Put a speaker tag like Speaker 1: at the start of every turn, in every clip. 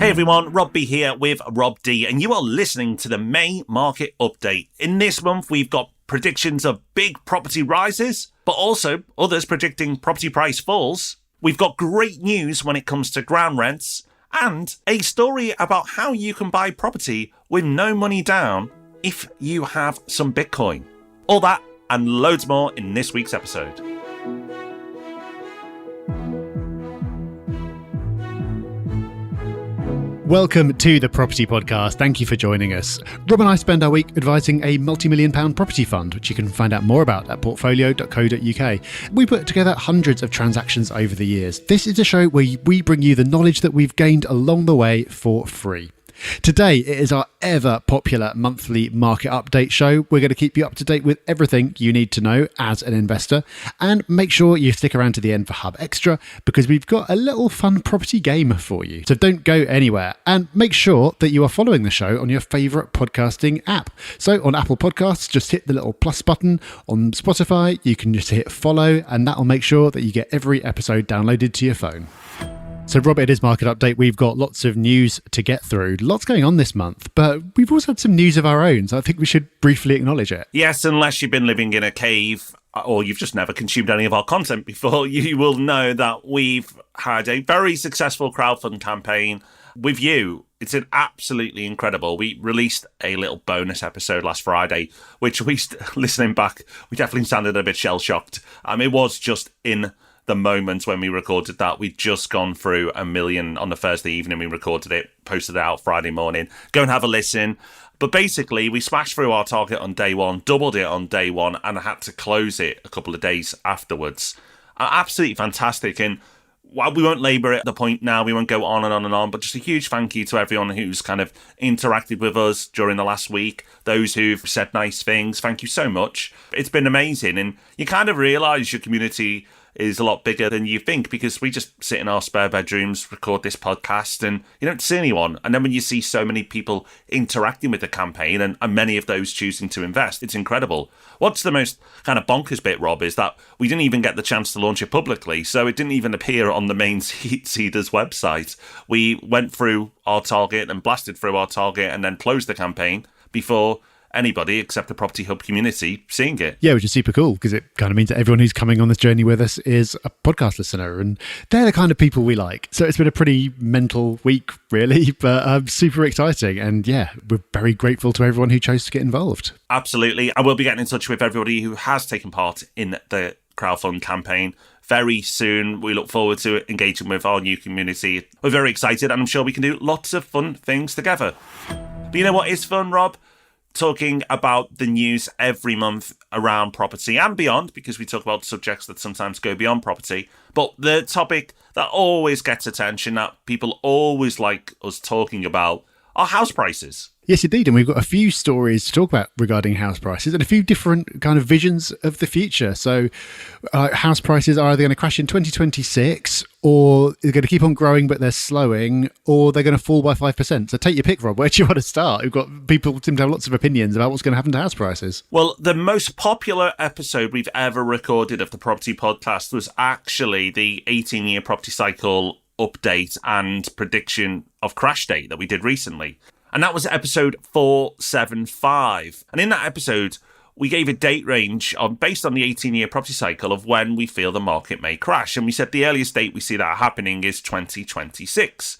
Speaker 1: Hey everyone, Rob B here with Rob D, and you are listening to the May Market Update. In this month, we've got predictions of big property rises, but also others predicting property price falls. We've got great news when it comes to ground rents, and a story about how you can buy property with no money down if you have some Bitcoin. All that and loads more in this week's episode.
Speaker 2: Welcome to the Property Podcast. Thank you for joining us. Rob and I spend our week advising a multi-million pound property fund, which you can find out more about at portfolio.co.uk. We put together hundreds of transactions over the years. This is a show where we bring you the knowledge that we've gained along the way for free. Today, it is our ever popular monthly market update show. We're going to keep you up to date with everything you need to know as an investor. And make sure you stick around to the end for Hub Extra, because we've got a little fun property game for you. So don't go anywhere. And make sure that you are following the show on your favourite podcasting app. So on Apple Podcasts, just hit the little plus button. On Spotify, you can just hit follow, and that will make sure that you get every episode downloaded to your phone. So Rob, it is Market Update. We've got lots of news to get through. Lots going on this month, but we've also had some news of our own, so I think we should briefly acknowledge it.
Speaker 1: Yes, unless you've been living in a cave or you've just never consumed any of our content before, you will know that we've had a very successful crowdfund campaign with you. It's absolutely incredible. We released a little bonus episode last Friday, which listening back, we definitely sounded a bit shell-shocked. It was just in the moment when we recorded that. We'd just gone through 1 million on the Thursday evening. We recorded it, posted it out Friday morning. Go and have a listen. But basically, we smashed through our target on day one, doubled it on day one, and I had to close it a couple of days afterwards. Absolutely fantastic. And while we won't labour at the point now, we won't go on and on and on, but just a huge thank you to everyone who's kind of interacted with us during the last week. Those who've said nice things, thank you so much. It's been amazing. And you kind of realise your community is a lot bigger than you think, because we just sit in our spare bedrooms, record this podcast, and you don't see anyone. And then when you see so many people interacting with the campaign, and many of those choosing to invest, it's incredible. What's the most kind of bonkers bit, Rob, is that we didn't even get the chance to launch it publicly, so it didn't even appear on the main Seeders website. We went through our target and blasted through our target and then closed the campaign before anybody except the Property Hub community seeing it.
Speaker 2: Yeah, which is super cool, because it kind of means that everyone who's coming on this journey with us is a podcast listener, and they're the kind of people we like. So it's been a pretty mental week, really, but super exciting. And yeah, we're very grateful to everyone who chose to get involved.
Speaker 1: Absolutely. I will be getting in touch with everybody who has taken part in the crowdfund campaign very soon. We look forward to engaging with our new community. We're very excited, and I'm sure we can do lots of fun things together. But you know what is fun, Rob? Talking about the news every month around property and beyond, because we talk about subjects that sometimes go beyond property. But the topic that always gets attention, that people always like us talking about, are house prices.
Speaker 2: Yes, indeed. And we've got a few stories to talk about regarding house prices and a few different kind of visions of the future. So house prices are either going to crash in 2026, or they're going to keep on growing, but they're slowing, or they're going to fall by 5%. So take your pick, Rob. Where do you want to start? We've got people seem to have lots of opinions about what's going to happen to house prices.
Speaker 1: Well, the most popular episode we've ever recorded of the Property Podcast was actually the 18-year property cycle update and prediction of crash date that we did recently. And that was episode 475. And in that episode, we gave a date range based on the 18-year property cycle of when we feel the market may crash. And we said the earliest date we see that happening is 2026.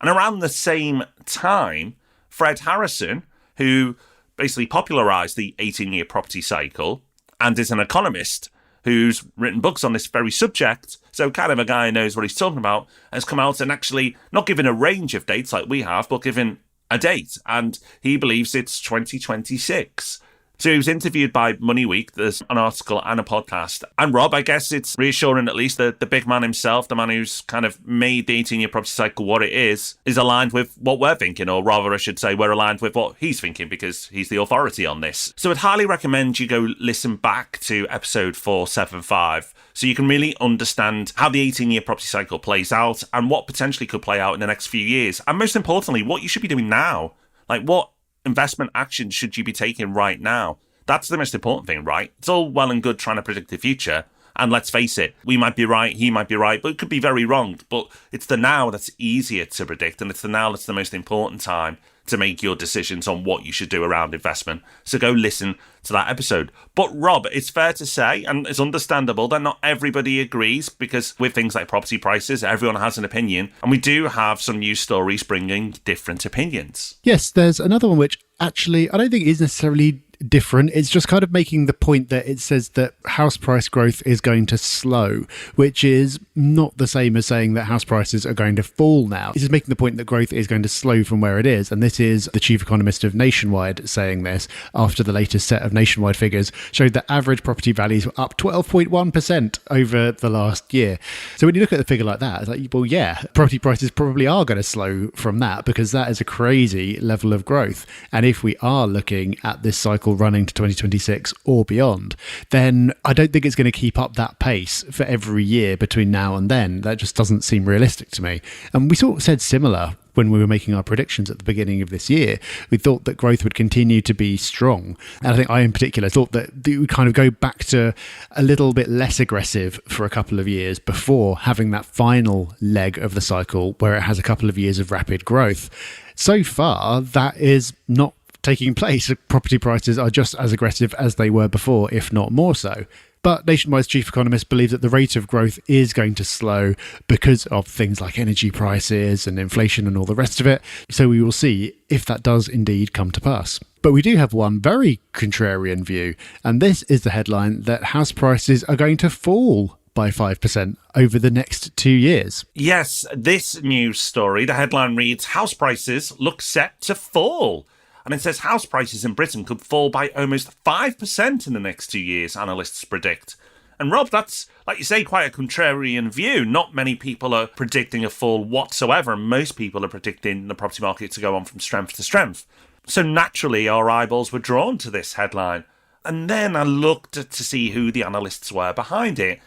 Speaker 1: And around the same time, Fred Harrison, who basically popularised the 18-year property cycle and is an economist who's written books on this very subject, so kind of a guy who knows what he's talking about, has come out and actually not given a range of dates like we have, but given a date, and he believes it's 2026. So he was interviewed by Money Week. There's an article and a podcast. And Rob, I guess it's reassuring at least that the big man himself, the man who's kind of made the 18-year property cycle what it is aligned with what we're thinking, or rather I should say we're aligned with what he's thinking, because he's the authority on this. So I'd highly recommend you go listen back to episode 475 so you can really understand how the 18-year property cycle plays out and what potentially could play out in the next few years. And most importantly, what you should be doing now. Like, what investment action should you be taking right now? That's the most important thing, right? It's all well and good trying to predict the future. And let's face it, we might be right, he might be right, but it could be very wrong. But it's the now that's easier to predict, and it's the now that's the most important time to make your decisions on what you should do around investment. So go listen to that episode. But Rob, it's fair to say, and it's understandable, that not everybody agrees, because with things like property prices, everyone has an opinion. And we do have some news stories bringing different opinions.
Speaker 2: Yes, there's another one which actually I don't think is necessarily different. It's just kind of making the point that it says that house price growth is going to slow, which is not the same as saying that house prices are going to fall now. It's just making the point that growth is going to slow from where it is. And this is the chief economist of Nationwide saying this after the latest set of Nationwide figures showed that average property values were up 12.1% over the last year. So when you look at a figure like that, it's like, well, yeah, property prices probably are going to slow from that, because that is a crazy level of growth. And if we are looking at this cycle running to 2026 or beyond, then I don't think it's going to keep up that pace for every year between now and then. That just doesn't seem realistic to me. And we sort of said similar when we were making our predictions at the beginning of this year. We thought that growth would continue to be strong. And I think I in particular thought that it would kind of go back to a little bit less aggressive for a couple of years before having that final leg of the cycle where it has a couple of years of rapid growth. So far, that is not taking place. Property prices are just as aggressive as they were before, if not more so. But Nationwide's chief economist believes that the rate of growth is going to slow because of things like energy prices and inflation and all the rest of it. So we will see if that does indeed come to pass. But we do have one very contrarian view, and this is the headline that house prices are going to fall by 5% over the next 2 years.
Speaker 1: Yes, this news story, the headline reads, house prices look set to fall. And it says house prices in Britain could fall by almost 5% in the next 2 years, analysts predict. And Rob, that's, like you say, quite a contrarian view. Not many people are predicting a fall whatsoever. Most people are predicting the property market to go on from strength to strength. So naturally, our eyeballs were drawn to this headline. And then I looked to see who the analysts were behind it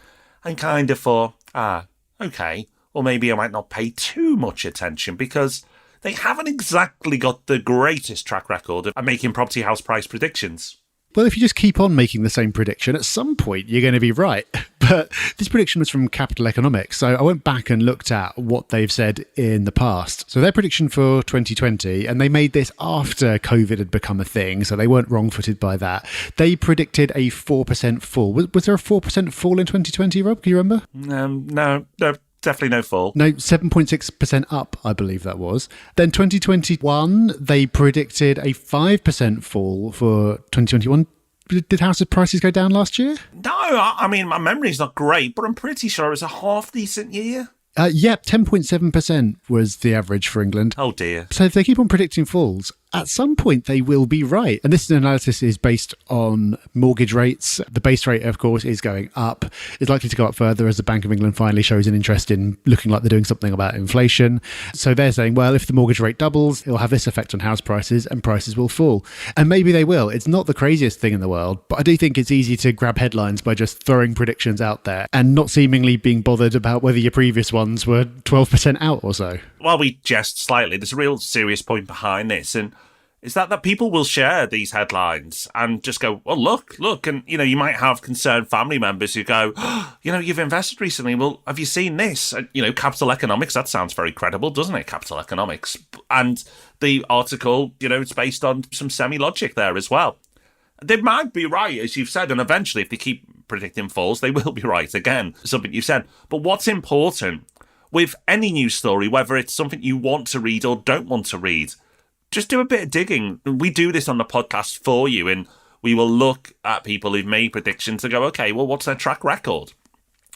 Speaker 1: and kind of thought, okay, well, maybe I might not pay too much attention, because they haven't exactly got the greatest track record of making property house price predictions.
Speaker 2: Well, if you just keep on making the same prediction, at some point you're going to be right. But this prediction was from Capital Economics, so I went back and looked at what they've said in the past. So their prediction for 2020, and they made this after COVID had become a thing, so they weren't wrong-footed by that. They predicted a 4% fall. Was there a 4% fall in 2020, Rob? Can you remember?
Speaker 1: No. Definitely no fall.
Speaker 2: No, 7.6% up, I believe that was. Then 2021, they predicted a 5% fall for 2021. Did house prices go down last year?
Speaker 1: No, I mean, my memory's not great, but I'm pretty sure it was a half-decent year.
Speaker 2: 10.7% was the average for England.
Speaker 1: Oh dear.
Speaker 2: So if they keep on predicting falls, at some point they will be right. And this analysis is based on mortgage rates. The base rate, of course, is going up. It's likely to go up further as the Bank of England finally shows an interest in looking like they're doing something about inflation. So they're saying, well, if the mortgage rate doubles, it'll have this effect on house prices and prices will fall. And maybe they will. It's not the craziest thing in the world, but I do think it's easy to grab headlines by just throwing predictions out there and not seemingly being bothered about whether your previous ones were 12% out or so.
Speaker 1: While we jest slightly, there's a real serious point behind this, and is that people will share these headlines and just go, well, look, and, you might have concerned family members who go, you've invested recently, well, have you seen this? Capital Economics, that sounds very credible, doesn't it, Capital Economics? And the article, it's based on some semi-logic there as well. They might be right, as you've said, and eventually, if they keep predicting falls, they will be right again, something you said. But what's important with any news story, whether it's something you want to read or don't want to read, just do a bit of digging. We do this on the podcast for you, and we will look at people who've made predictions and go, okay, well, what's their track record?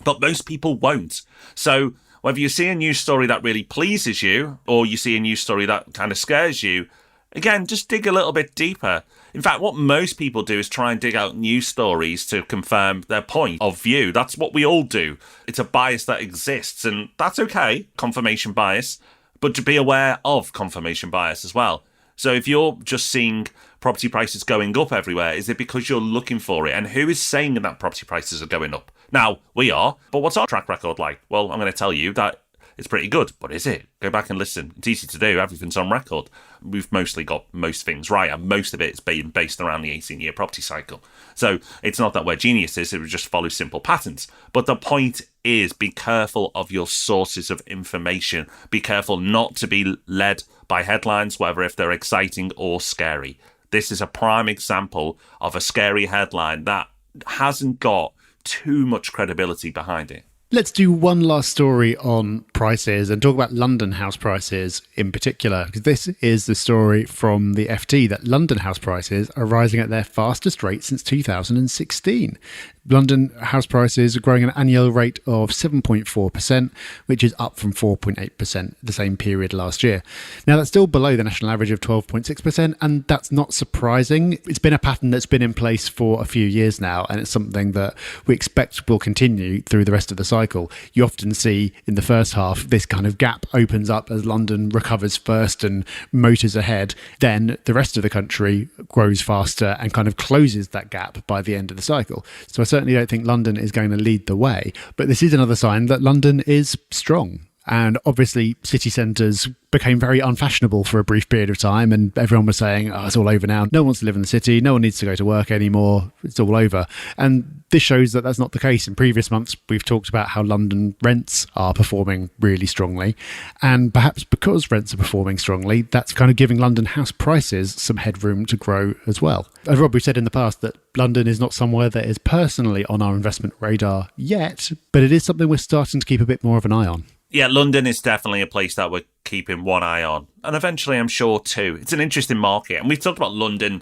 Speaker 1: But most people won't. So whether you see a news story that really pleases you or you see a news story that kind of scares you, again, just dig a little bit deeper. In fact, what most people do is try and dig out news stories to confirm their point of view. That's what we all do. It's a bias that exists, and that's okay, confirmation bias. But to be aware of confirmation bias as well. So if you're just seeing property prices going up everywhere, is it because you're looking for it? And who is saying that property prices are going up? Now, we are, but what's our track record like? Well, I'm going to tell you that it's pretty good. But is it? Go back and listen. It's easy to do. Everything's on record. We've mostly got most things right, and most of it is being based around the 18-year property cycle. So it's not that we're geniuses, it would just follow simple patterns. But the point is, be careful of your sources of information. Be careful not to be led by headlines, whether if they're exciting or scary. This is a prime example of a scary headline that hasn't got too much credibility behind it.
Speaker 2: Let's do one last story on prices and talk about London house prices in particular, because this is the story from the FT that London house prices are rising at their fastest rate since 2016. London house prices are growing at an annual rate of 7.4%, which is up from 4.8% the same period last year. Now, that's still below the national average of 12.6%, and that's not surprising. It's been a pattern that's been in place for a few years now, and it's something that we expect will continue through the rest of the cycle. You often see in the first half, this kind of gap opens up as London recovers first and motors ahead. Then the rest of the country grows faster and kind of closes that gap by the end of the cycle. So I certainly don't think London is going to lead the way, but this is another sign that London is strong. And obviously, city centres became very unfashionable for a brief period of time, and everyone was saying, oh, it's all over now. No one wants to live in the city. No one needs to go to work anymore. It's all over. And this shows that that's not the case. In previous months, we've talked about how London rents are performing really strongly. And perhaps because rents are performing strongly, that's kind of giving London house prices some headroom to grow as well. As Rob, we've said in the past that London is not somewhere that is personally on our investment radar yet, but it is something we're starting to keep a bit more of an eye on.
Speaker 1: Yeah, London is definitely a place that we're keeping one eye on. And eventually, I'm sure, too. It's an interesting market. And we've talked about London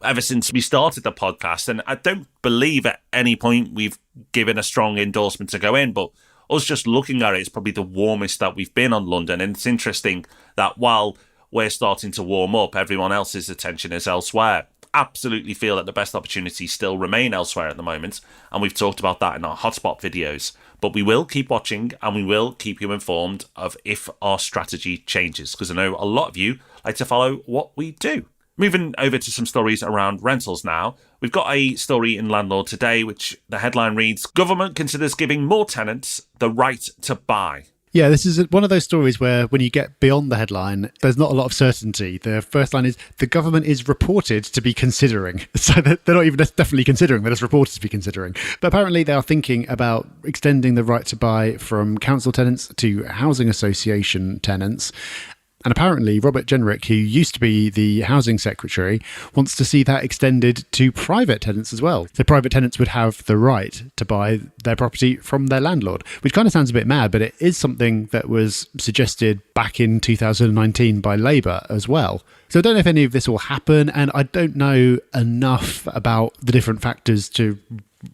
Speaker 1: ever since we started the podcast. And I don't believe at any point we've given a strong endorsement to go in. But us just looking at it, it's probably the warmest that we've been on London. And it's interesting that while we're starting to warm up, everyone else's attention is elsewhere. Absolutely feel that the best opportunities still remain elsewhere at the moment. And we've talked about that in our hotspot videos. But we will keep watching and we will keep you informed of if our strategy changes, because I know a lot of you like to follow what we do. Moving over to some stories around rentals now. We've got a story in Landlord Today, which the headline reads, Government considers giving more tenants the right to buy.
Speaker 2: Yeah, this is one of those stories where when you get beyond the headline, there's not a lot of certainty. The first line is, the government is reported to be considering. So they're not even definitely considering, they're just reported to be considering. But apparently they are thinking about extending the right to buy from council tenants to housing association tenants. And apparently Robert Jenrick, who used to be the housing secretary, wants to see that extended to private tenants as well. So private tenants would have the right to buy their property from their landlord, which kind of sounds a bit mad, but it is something that was suggested back in 2019 by Labour as well. So I don't know if any of this will happen, and I don't know enough about the different factors to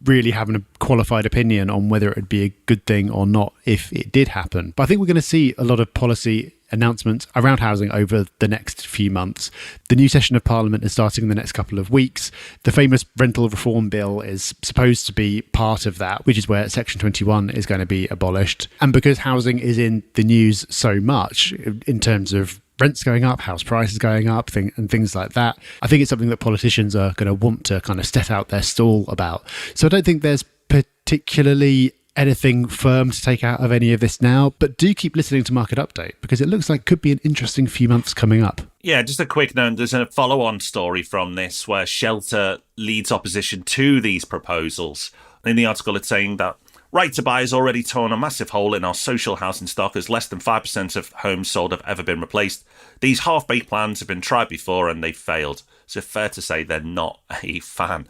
Speaker 2: really having a qualified opinion on whether it would be a good thing or not if it did happen. But I think we're going to see a lot of policy announcements around housing over the next few months. The new session of Parliament is starting in the next couple of weeks. The famous rental reform bill is supposed to be part of that, which is where Section 21 is going to be abolished. And because housing is in the news so much in terms of rents going up, house prices going up, and things like that, I think it's something that politicians are going to want to kind of set out their stall about. So I don't think there's particularly anything firm to take out of any of this now, but do keep listening to Market Update because it looks like it could be an interesting few months coming up.
Speaker 1: Yeah, just a quick note, there's a follow-on story from this where Shelter leads opposition to these proposals. In the article, it's saying that right to buy has already torn a massive hole in our social housing stock as less than 5% of homes sold have ever been replaced. These half-baked plans have been tried before and they've failed. So fair to say they're not a fan.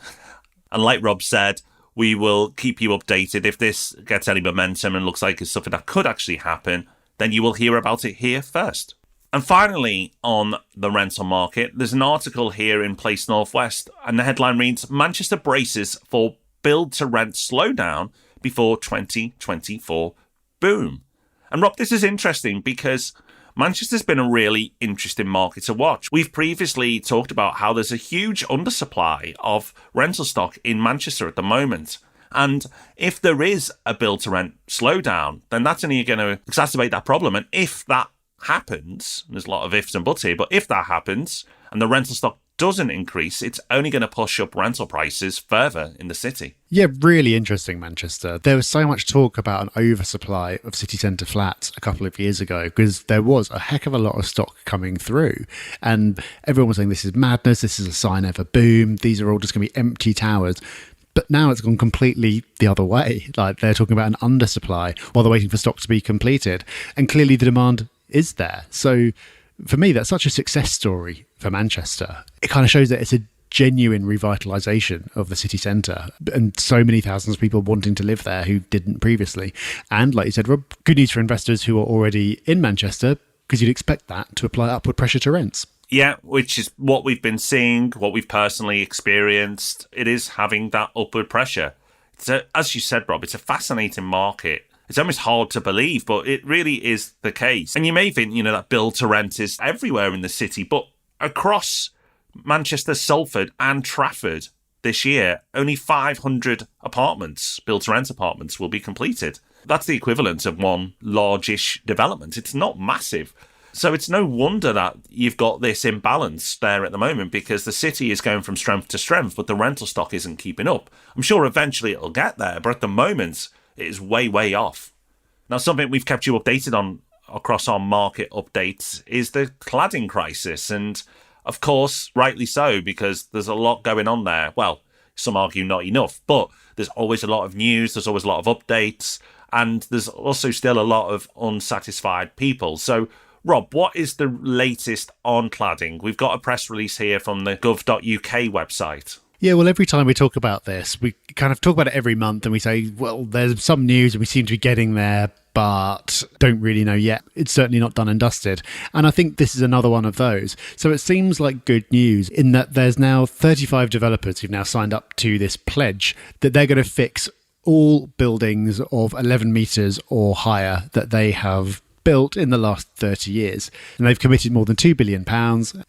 Speaker 1: And like Rob said, we will keep you updated. If this gets any momentum and looks like it's something that could actually happen, then you will hear about it here first. And finally, on the rental market, there's an article here in Place Northwest, and the headline reads, Manchester braces for build-to-rent slowdown before 2024 boom. And Rob, this is interesting because Manchester's been a really interesting market to watch. We've previously talked about how there's a huge undersupply of rental stock in Manchester at the moment. And if there is a build-to-rent slowdown, then that's only going to exacerbate that problem. And if that happens, there's a lot of ifs and buts here, but if that happens and the rental stock doesn't increase, it's only going to push up rental prices further in the city.
Speaker 2: Yeah, really interesting, Manchester. There was so much talk about an oversupply of city centre flats a couple of years ago because there was a heck of a lot of stock coming through. And everyone was saying this is madness, this is a sign of a boom, these are all just going to be empty towers. But now it's gone completely the other way. Like, they're talking about an undersupply while they're waiting for stock to be completed. And clearly the demand is there. So for me, that's such a success story for Manchester. It kind of shows that it's a genuine revitalisation of the city centre and so many thousands of people wanting to live there who didn't previously. And like you said, Rob, good news for investors who are already in Manchester, because you'd expect that to apply upward pressure to rents.
Speaker 1: Yeah, which is what we've been seeing, what we've personally experienced. It is having that upward pressure. As you said, Rob, it's a fascinating market. It's almost hard to believe, but it really is the case. And you may think, that build to rent is everywhere in the city, but across Manchester, Salford and Trafford this year, only 500 apartments, build to rent apartments, will be completed. That's the equivalent of one largish development. It's not massive. So it's no wonder that you've got this imbalance there at the moment, because the city is going from strength to strength, but the rental stock isn't keeping up. I'm sure eventually it'll get there, but at the moment it is way, way off. Now, something we've kept you updated on across our market updates is the cladding crisis. And of course, rightly so, because there's a lot going on there. Well, some argue not enough, but there's always a lot of news, there's always a lot of updates, and there's also still a lot of unsatisfied people. So, Rob, what is the latest on cladding? We've got a press release here from the gov.uk website.
Speaker 2: Yeah, well, every time we talk about this, we kind of talk about it every month and we say, well, there's some news and we seem to be getting there, but don't really know yet. It's certainly not done and dusted. And I think this is another one of those. So it seems like good news in that there's now 35 developers who've now signed up to this pledge that they're going to fix all buildings of 11 metres or higher that they have built in the last 30 years. And they've committed more than £2 billion.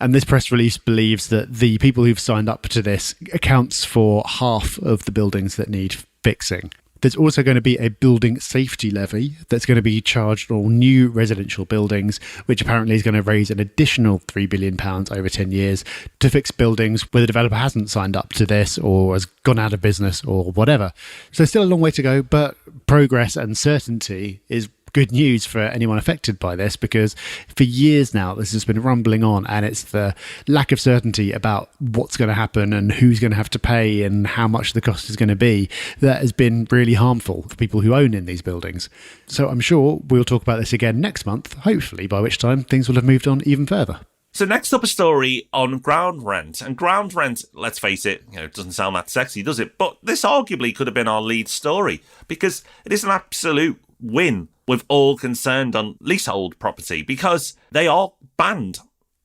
Speaker 2: And this press release believes that the people who've signed up to this accounts for half of the buildings that need fixing. There's also going to be a building safety levy that's going to be charged on all new residential buildings, which apparently is going to raise an additional £3 billion over 10 years to fix buildings where the developer hasn't signed up to this or has gone out of business or whatever. So still a long way to go, but progress and certainty is good news for anyone affected by this, because for years now this has been rumbling on, and it's the lack of certainty about what's going to happen and who's going to have to pay and how much the cost is going to be that has been really harmful for people who own in these buildings. So I'm sure we'll talk about this again next month, hopefully, by which time things will have moved on even further.
Speaker 1: So next up, a story on ground rent. And ground rent, let's face it, it doesn't sound that sexy, does it? But this arguably could have been our lead story, because it is an absolute win with all concerned on leasehold property, because they are banned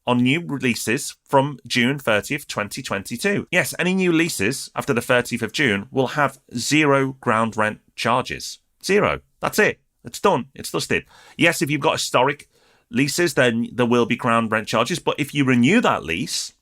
Speaker 1: on new leases from June 30th, 2022. Yes, any new leases after the 30th of June will have zero ground rent charges. Zero. That's it. It's done. It's dusted. Yes, if you've got historic leases, then there will be ground rent charges. But if you renew that lease,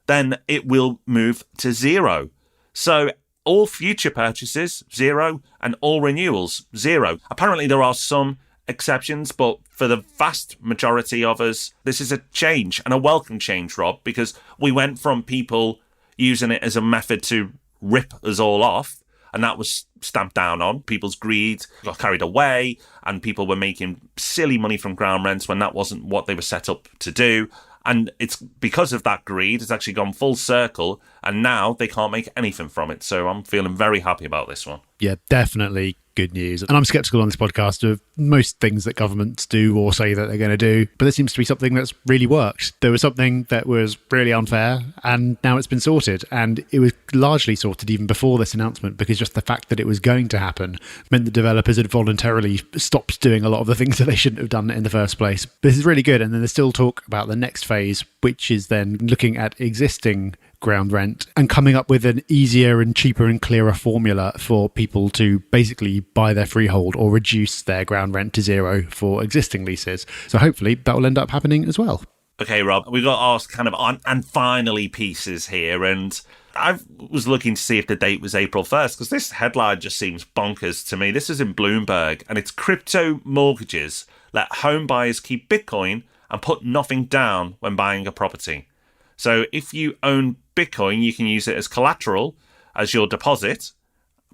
Speaker 1: then it will move to zero. So all future purchases, zero, and all renewals, zero. Apparently there are some exceptions, but for the vast majority of us, this is a change, and a welcome change, Rob, because we went from people using it as a method to rip us all off, and that was stamped down on. People's greed got carried away, and people were making silly money from ground rents when that wasn't what they were set up to do. And it's because of that greed, it's actually gone full circle, and now they can't make anything from it. So I'm feeling very happy about this one.
Speaker 2: Yeah, definitely good news. And I'm sceptical on this podcast of most things that governments do or say that they're going to do, but this seems to be something that's really worked. There was something that was really unfair, and now it's been sorted. And it was largely sorted even before this announcement, because just the fact that it was going to happen meant the developers had voluntarily stopped doing a lot of the things that they shouldn't have done in the first place. This is really good. And then there's still talk about the next phase, which is then looking at existing ground rent and coming up with an easier and cheaper and clearer formula for people to basically buy their freehold or reduce their ground rent to zero for existing leases. So hopefully that will end up happening as well.
Speaker 1: Okay, Rob, we've got our kind of on and finally pieces here, and I was looking to see if the date was April 1st, because this headline just seems bonkers to me. This is in Bloomberg, and it's crypto mortgages let home buyers keep Bitcoin and put nothing down when buying a property. So if you own Bitcoin, you can use it as collateral, as your deposit,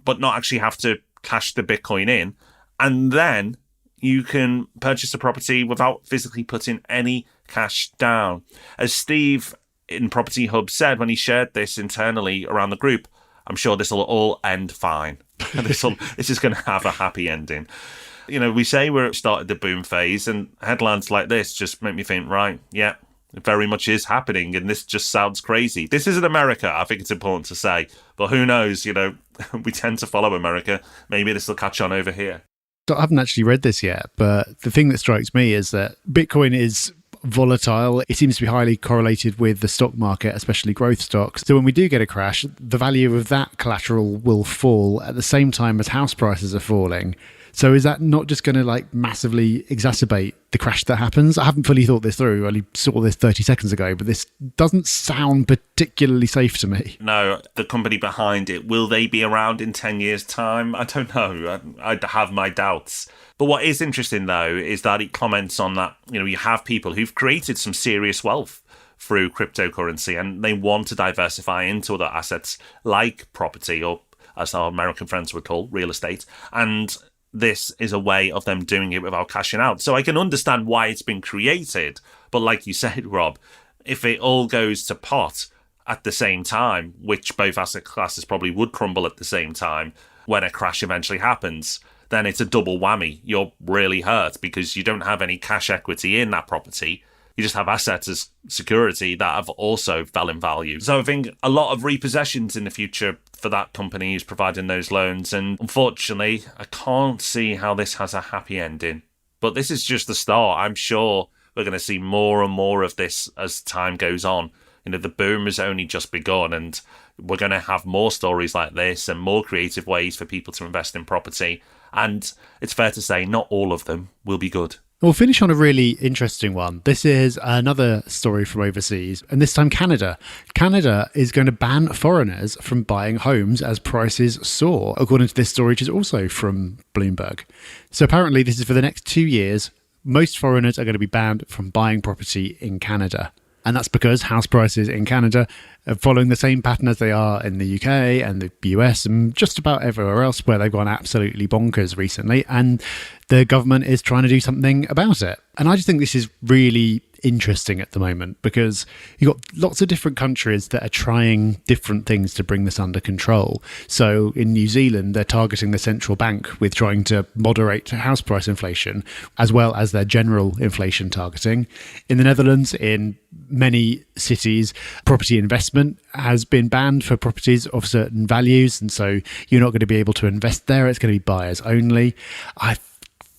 Speaker 1: but not actually have to cash the Bitcoin in. And then you can purchase a property without physically putting any cash down. As Steve in Property Hub said when he shared this internally around the group, I'm sure this will all end fine. This is going to have a happy ending. You know, we say we're started the boom phase, and headlines like this just make me think, right, yeah, it very much is happening, and this just sounds crazy. This isn't America, I think it's important to say, but who knows, you know, we tend to follow America. Maybe this will catch on over here.
Speaker 2: I haven't actually read this yet, but the thing that strikes me is that Bitcoin is volatile. It seems to be highly correlated with the stock market, especially growth stocks. So when we do get a crash, the value of that collateral will fall at the same time as house prices are falling. So is that not just going to like massively exacerbate the crash that happens? I haven't fully thought this through. I only saw this 30 seconds ago, but this doesn't sound particularly safe to me.
Speaker 1: No, the company behind it, will they be around in 10 years' time? I don't know. I'd have my doubts. But what is interesting, though, is that it comments on that, you know, you have people who've created some serious wealth through cryptocurrency, and they want to diversify into other assets like property, or as our American friends would call real estate. And this is a way of them doing it without cashing out. So I can understand why it's been created. But like you said, Rob, if it all goes to pot at the same time, which both asset classes probably would crumble at the same time when a crash eventually happens, then it's a double whammy. You're really hurt because you don't have any cash equity in that property. You just have assets as security that have also fell in value. So I think a lot of repossessions in the future for that company who's providing those loans. And unfortunately, I can't see how this has a happy ending. But this is just the start. I'm sure we're going to see more and more of this as time goes on. You know, the boom has only just begun, and we're going to have more stories like this and more creative ways for people to invest in property. And it's fair to say not all of them will be good.
Speaker 2: We'll finish on a really interesting one. This is another story from overseas, and this time Canada. Canada is going to ban foreigners from buying homes as prices soar, according to this story, which is also from Bloomberg. So apparently this is for the next 2 years. Most foreigners are going to be banned from buying property in Canada. And that's because house prices in Canada are following the same pattern as they are in the UK and the US and just about everywhere else where they've gone absolutely bonkers recently. And the government is trying to do something about it. And I just think this is really interesting at the moment because you've got lots of different countries that are trying different things to bring this under control. So in New Zealand, they're targeting the central bank with trying to moderate house price inflation, as well as their general inflation targeting. In the Netherlands, in many cities, property investment has been banned for properties of certain values. And so you're not going to be able to invest there. It's going to be buyers only. I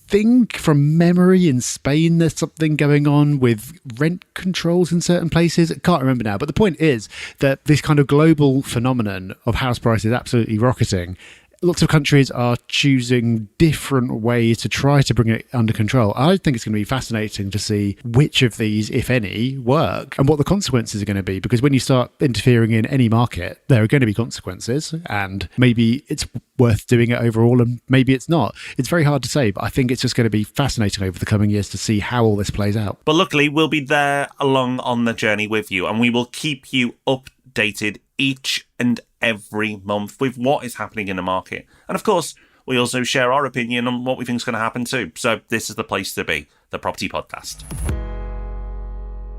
Speaker 2: think from memory in Spain there's something going on with rent controls in certain places. I can't remember now, but the point is that this kind of global phenomenon of house prices absolutely rocketing, lots of countries are choosing different ways to try to bring it under control. I think it's going to be fascinating to see which of these, if any, work and what the consequences are going to be. Because when you start interfering in any market, there are going to be consequences, and maybe it's worth doing it overall and maybe it's not. It's very hard to say, but I think it's just going to be fascinating over the coming years to see how all this plays out.
Speaker 1: But luckily, we'll be there along on the journey with you, and we will keep you updated each and every month with what is happening in the market. And of course, we also share our opinion on what we think is going to happen too. So this is the place to be, the Property Podcast.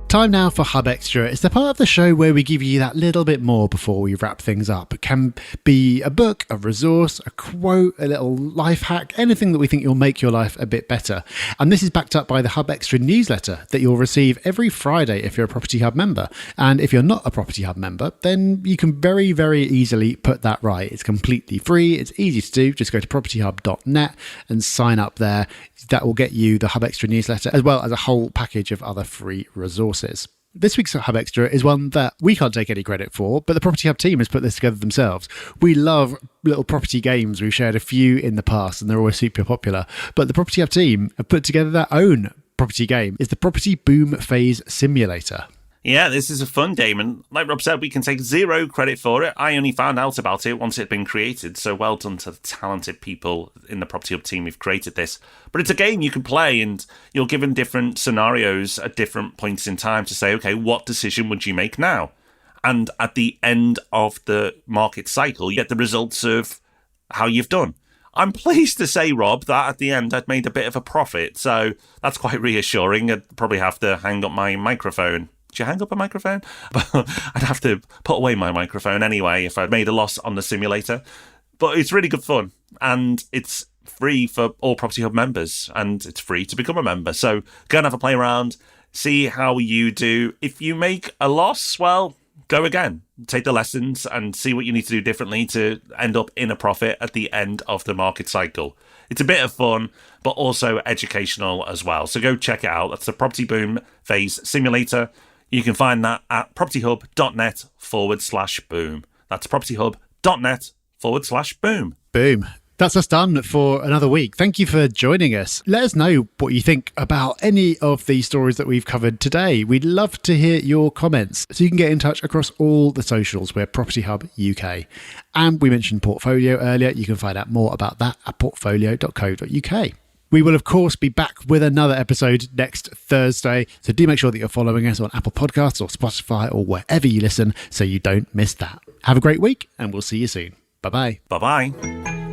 Speaker 2: Time now for Hub Extra. It's the part of the show where we give you that little bit more before we wrap things up. It can be a book, a resource, a quote, a little life hack, anything that we think will make your life a bit better. And this is backed up by the Hub Extra newsletter that you'll receive every Friday if you're a Property Hub member. And if you're not a Property Hub member, then you can very, very easily put that right. It's completely free. It's easy to do. Just go to propertyhub.net and sign up there. That will get you the Hub Extra newsletter, as well as a whole package of other free resources. This week's Hub Extra is one that we can't take any credit for, but the Property Hub team has put this together themselves. We love little property games. We've shared a few in the past, and they're always super popular. But the Property Hub team have put together their own property game. It's the Property Boom Phase Simulator.
Speaker 1: Yeah, this is a fun game, and like Rob said, we can take zero credit for it. I only found out about it once it had been created, so well done to the talented people in the Property Hub team who've created this. But it's a game you can play, and you're given different scenarios at different points in time to say, okay, what decision would you make now? And at the end of the market cycle, you get the results of how you've done. I'm pleased to say, Rob, that at the end I'd made a bit of a profit, so that's quite reassuring. I'd probably have to hang up my microphone. Did you hang up a microphone? I'd have to put away my microphone anyway if I'd made a loss on the simulator. But it's really good fun, and it's free for all Property Hub members, and it's free to become a member. So go and have a play around, see how you do. If you make a loss, well, go again. Take the lessons and see what you need to do differently to end up in a profit at the end of the market cycle. It's a bit of fun, but also educational as well. So go check it out. That's the Property Boom Phase Simulator. You can find that at propertyhub.net/boom. That's propertyhub.net/boom.
Speaker 2: Boom. That's us done for another week. Thank you for joining us. Let us know what you think about any of the stories that we've covered today. We'd love to hear your comments. So you can get in touch across all the socials. We're Property Hub UK. And we mentioned Portfolio earlier. You can find out more about that at portfolio.co.uk. We will, of course, be back with another episode next Thursday. So do make sure that you're following us on Apple Podcasts or Spotify or wherever you listen so you don't miss that. Have a great week, and we'll see you soon. Bye-bye.
Speaker 1: Bye-bye.